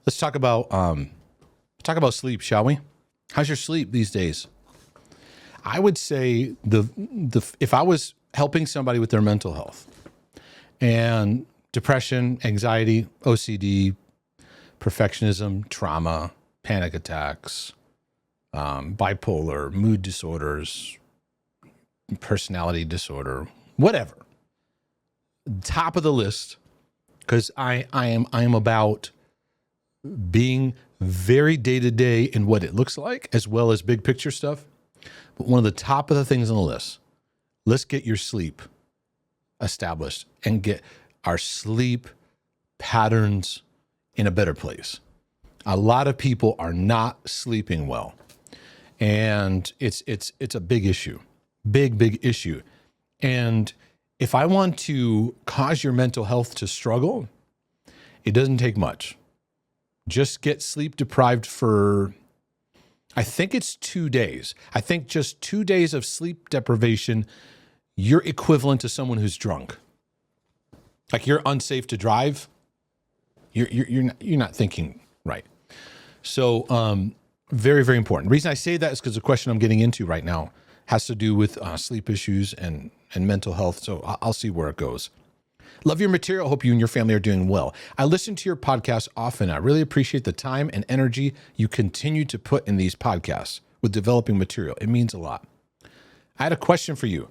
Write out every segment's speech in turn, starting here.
Let's talk about sleep, shall we? How's your sleep these days? I would say if I was helping somebody with their mental health and depression, anxiety, OCD, perfectionism, trauma, panic attacks, bipolar, mood disorders, personality disorder, whatever, top of the list, because I am about being very day-to-day in what it looks like, as well as big picture stuff. But one of the top of the things on the list, let's get your sleep established and get our sleep patterns in a better place. A lot of people are not sleeping well, and it's a big issue, big issue. And if I want to cause your mental health to struggle, it doesn't take much. Just get sleep deprived for, I think it's 2 days. I think just 2 days of sleep deprivation, you're equivalent to someone who's drunk. Like, you're unsafe to drive. You're not thinking right. So very, very important. The reason I say that is because the question I'm getting into right now has to do with sleep issues and mental health. So I'll see where it goes. Love your material. Hope you and your family are doing well. I listen to your podcast often. I really appreciate the time and energy you continue to put in these podcasts with developing material. It means a lot. I had a question for you,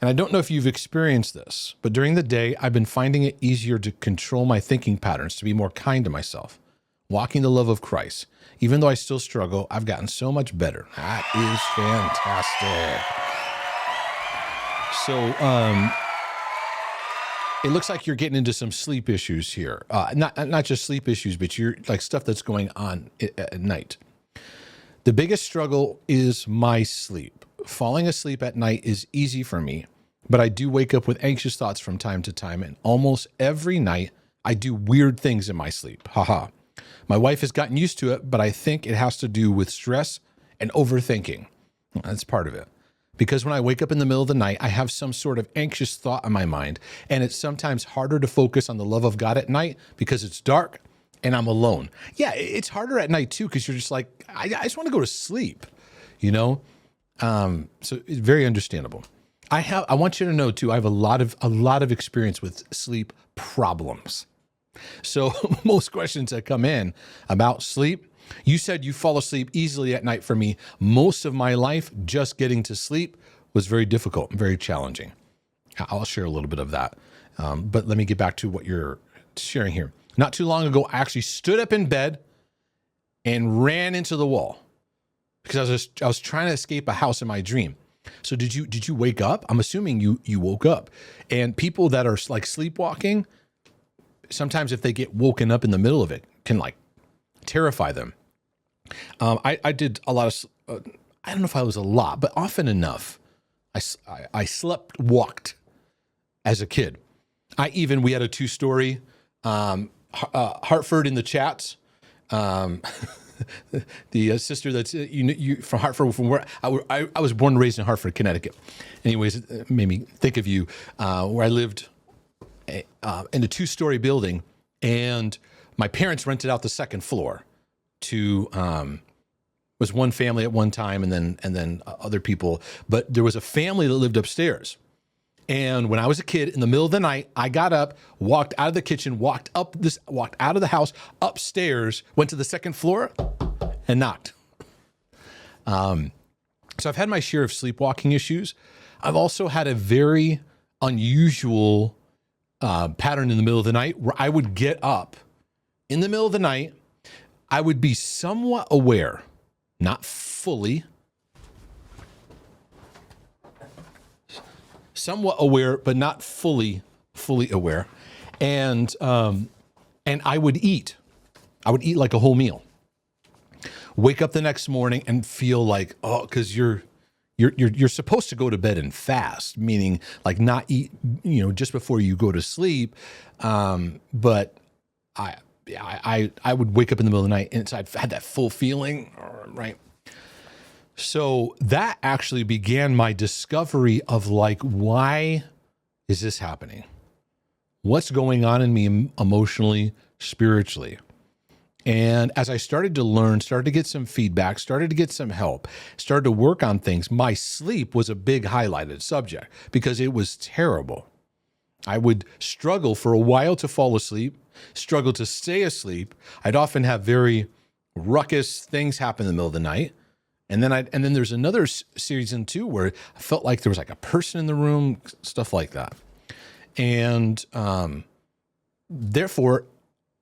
and I don't know if you've experienced this, but during the day, I've been finding it easier to control my thinking patterns, to be more kind to myself, walking the love of Christ. Even though I still struggle, I've gotten so much better. That is fantastic. So, it looks like you're getting into some sleep issues here. Not just sleep issues, but you're like stuff that's going on at night. The biggest struggle is my sleep. Falling asleep at night is easy for me, but I do wake up with anxious thoughts from time to time, and almost every night I do weird things in my sleep. Haha. My wife has gotten used to it, but I think it has to do with stress and overthinking. That's part of it. Because when I wake up in the middle of the night, I have some sort of anxious thought in my mind, and it's sometimes harder to focus on the love of God at night because it's dark and I'm alone. Yeah, it's harder at night too, because you're just like, I just want to go to sleep, you know? So it's very understandable. I want you to know too, I have a lot of experience with sleep problems. So most questions that come in about sleep, you said you fall asleep easily at night. For me, most of my life, just getting to sleep was very difficult and very challenging. I'll share a little bit of that. But let me get back to what you're sharing here. Not too long ago, I actually stood up in bed and ran into the wall because I was trying to escape a house in my dream. So did you wake up? I'm assuming you woke up. And people that are like sleepwalking, sometimes if they get woken up in the middle of it, can like terrify them. I did a lot of, I don't know if I was a lot, but often enough, I slept walked as a kid. We had a 2-story, Hartford in the chats. The sister that's you from Hartford, from where I was born and raised in Hartford, Connecticut. Anyways, it made me think of you, where I lived in a 2-story building, and my parents rented out the second floor to was one family at one time, and then other people. But there was a family that lived upstairs. And when I was a kid, in the middle of the night, I got up, walked out of the kitchen, walked out of the house, upstairs, went to the second floor, and knocked. So I've had my share of sleepwalking issues. I've also had a very unusual pattern in the middle of the night where I would get up in the middle of the night. I would be somewhat aware, not fully, somewhat aware, but not fully aware. And I would eat like a whole meal, wake up the next morning and feel like, cause you're supposed to go to bed and fast, meaning like not eat, just before you go to sleep. But I would wake up in the middle of the night and I'd had that full feeling, right? So that actually began my discovery of like, why is this happening? What's going on in me emotionally, spiritually? And as I started to learn, started to get some feedback, started to get some help, started to work on things, my sleep was a big highlighted subject because it was terrible. I would struggle for a while to fall asleep, struggle to stay asleep. I'd often have very ruckus things happen in the middle of the night. And then there's another season too where I felt like there was like a person in the room, stuff like that. And therefore,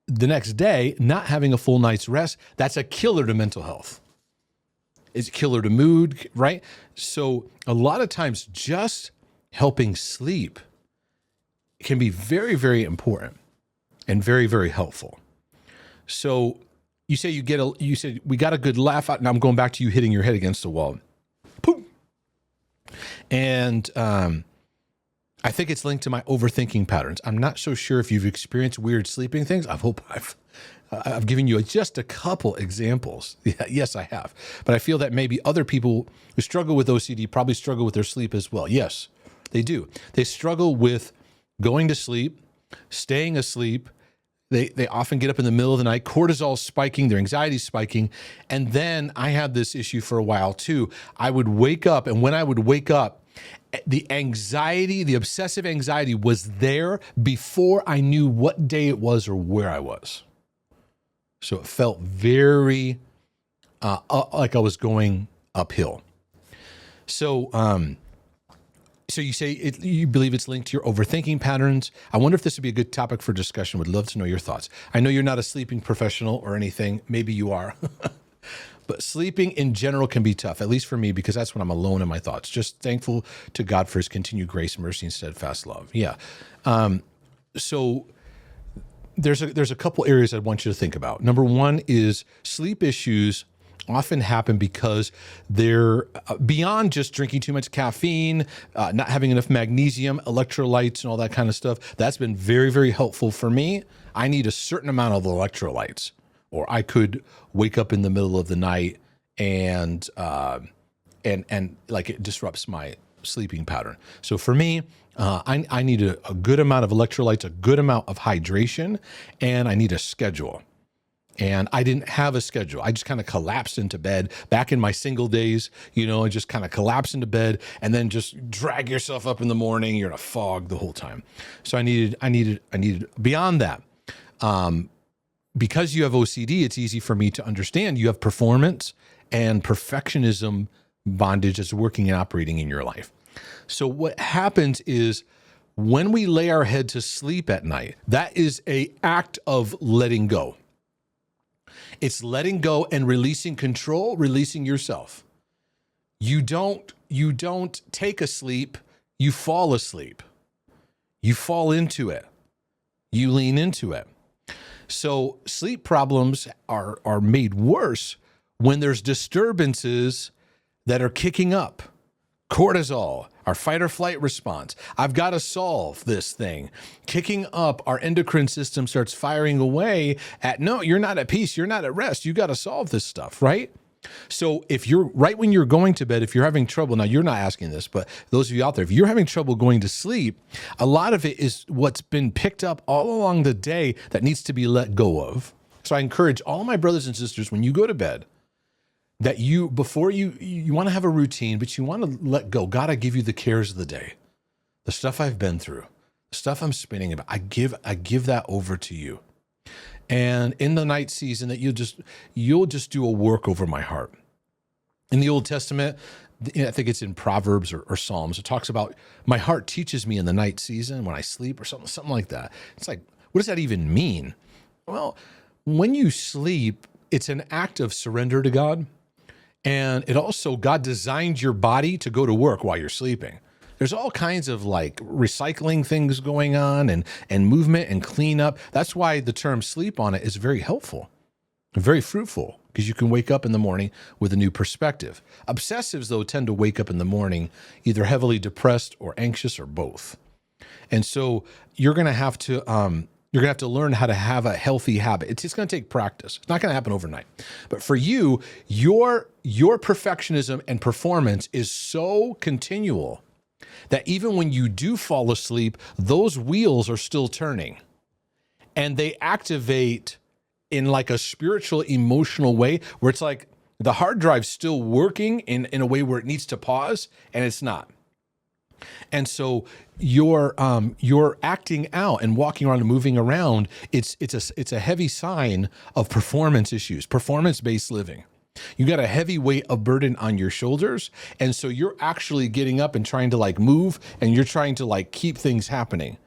the next day, not having a full night's rest, that's a killer to mental health. It's a killer to mood, right? So a lot of times just helping sleep can be very, very important and very, very helpful. So you say you said we got a good laugh out, and I'm going back to you hitting your head against the wall. Boom. And I think it's linked to my overthinking patterns. I'm not so sure if you've experienced weird sleeping things. I hope I've given you just a couple examples. Yeah, yes, I have. But I feel that maybe other people who struggle with OCD probably struggle with their sleep as well. Yes, they do. They struggle with going to sleep, staying asleep. They often get up in the middle of the night, cortisol spiking, their anxiety spiking. And then I had this issue for a while too. I would wake up, and when I would wake up, the anxiety, the obsessive anxiety was there before I knew what day it was or where I was. So it felt very like I was going uphill. So you say you believe it's linked to your overthinking patterns. I wonder if this would be a good topic for discussion. Would love to know your thoughts. I know you're not a sleeping professional or anything. Maybe you are. But sleeping in general can be tough, at least for me, because that's when I'm alone in my thoughts. Just thankful to God for his continued grace, mercy, and steadfast love. Yeah. So there's a couple areas I want you to think about. Number one is sleep issues often happen because they're beyond just drinking too much caffeine, not having enough magnesium, electrolytes, and all that kind of stuff. That's been very, very helpful for me. I need a certain amount of electrolytes, or I could wake up in the middle of the night and like it disrupts my sleeping pattern. So for me, I need a good amount of electrolytes, a good amount of hydration, and I need a schedule. And I didn't have a schedule. I just kind of collapsed into bed back in my single days, I just kind of collapse into bed and then just drag yourself up in the morning. You're in a fog the whole time. So I needed beyond that. Because you have OCD, it's easy for me to understand you have performance and perfectionism bondage that's working and operating in your life. So what happens is when we lay our head to sleep at night, that is an act of letting go. It's letting go and releasing control, releasing yourself. You don't take a sleep, you fall asleep. You fall into it. You lean into it. So sleep problems are made worse when there's disturbances that are kicking up. Cortisol, our fight or flight response. I've got to solve this thing. Kicking up, our endocrine system starts firing away at, no, you're not at peace. You're not at rest. You got to solve this stuff, right? So if you're right when you're going to bed, if you're having trouble, now you're not asking this, but those of you out there, if you're having trouble going to sleep, a lot of it is what's been picked up all along the day that needs to be let go of. So I encourage all my brothers and sisters, when you go to bed, that before you want to have a routine, but you want to let go. God, I give you the cares of the day, the stuff I've been through, the stuff I'm spinning about. I give that over to you. And in the night season, that you'll just do a work over my heart. In the Old Testament, I think it's in Proverbs or Psalms, it talks about my heart teaches me in the night season when I sleep or something like that. It's like, what does that even mean? Well, when you sleep, it's an act of surrender to God. And it also, God designed your body to go to work while you're sleeping. There's all kinds of like recycling things going on and movement and cleanup. That's why the term sleep on it is very helpful, very fruitful, because you can wake up in the morning with a new perspective. Obsessives, though, tend to wake up in the morning either heavily depressed or anxious or both. And so you're going to have to learn how to have a healthy habit. It's going to take practice. It's not going to happen overnight. But for you, your perfectionism and performance is so continual that even when you do fall asleep, those wheels are still turning. And they activate in like a spiritual, emotional way where it's like the hard drive's still working in a way where it needs to pause and it's not. And so you're acting out and walking around and moving around. It's a heavy sign of performance issues, performance-based living. You got a heavy weight of burden on your shoulders. And so you're actually getting up and trying to like move, and you're trying to like keep things happening.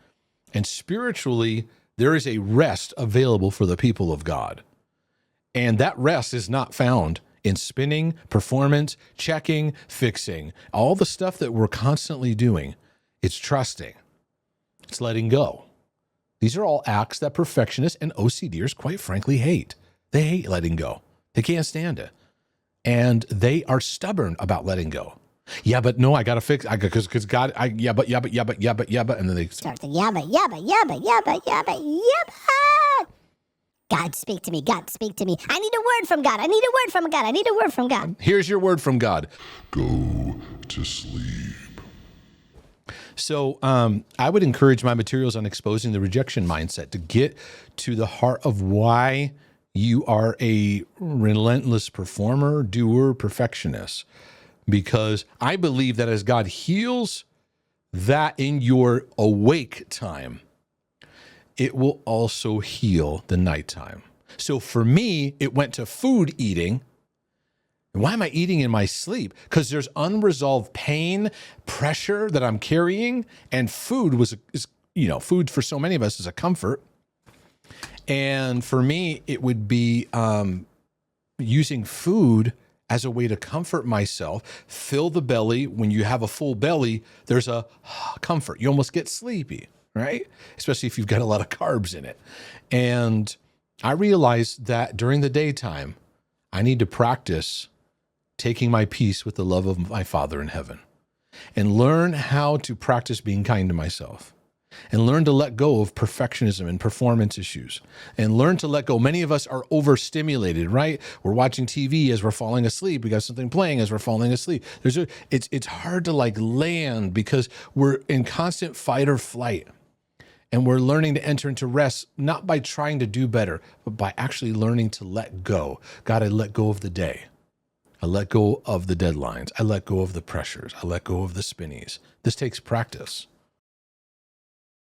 And spiritually, there is a rest available for the people of God. And that rest is not found in spinning, performance, checking, fixing, all the stuff that we're constantly doing. It's trusting. It's letting go. These are all acts that perfectionists and OCDers, quite frankly, hate. They hate letting go. They can't stand it. And they are stubborn about letting go. Yeah, but no, I got to fix it because God, and then they start the yeah, but. God, speak to me. God, speak to me. I need a word from God. I need a word from God. I need a word from God. Here's your word from God. Go to sleep. So I would encourage my materials on exposing the rejection mindset to get to the heart of why you are a relentless performer, doer, perfectionist. Because I believe that as God heals that in your awake time, it will also heal the nighttime. So for me, it went to food eating. And why am I eating in my sleep? Because there's unresolved pain, pressure that I'm carrying, and food food for so many of us is a comfort. And for me, it would be using food as a way to comfort myself, fill the belly. When you have a full belly, there's a comfort. You almost get sleepy, right? Especially if you've got a lot of carbs in it. And I realized that during the daytime, I need to practice taking my peace with the love of my Father in heaven and learn how to practice being kind to myself and learn to let go of perfectionism and performance issues and learn to let go. Many of us are overstimulated, right? We're watching TV as we're falling asleep. We got something playing as we're falling asleep. It's hard to like land because we're in constant fight or flight. And we're learning to enter into rest, not by trying to do better, but by actually learning to let go. God, I let go of the day. I let go of the deadlines. I let go of the pressures. I let go of the spinnies. This takes practice.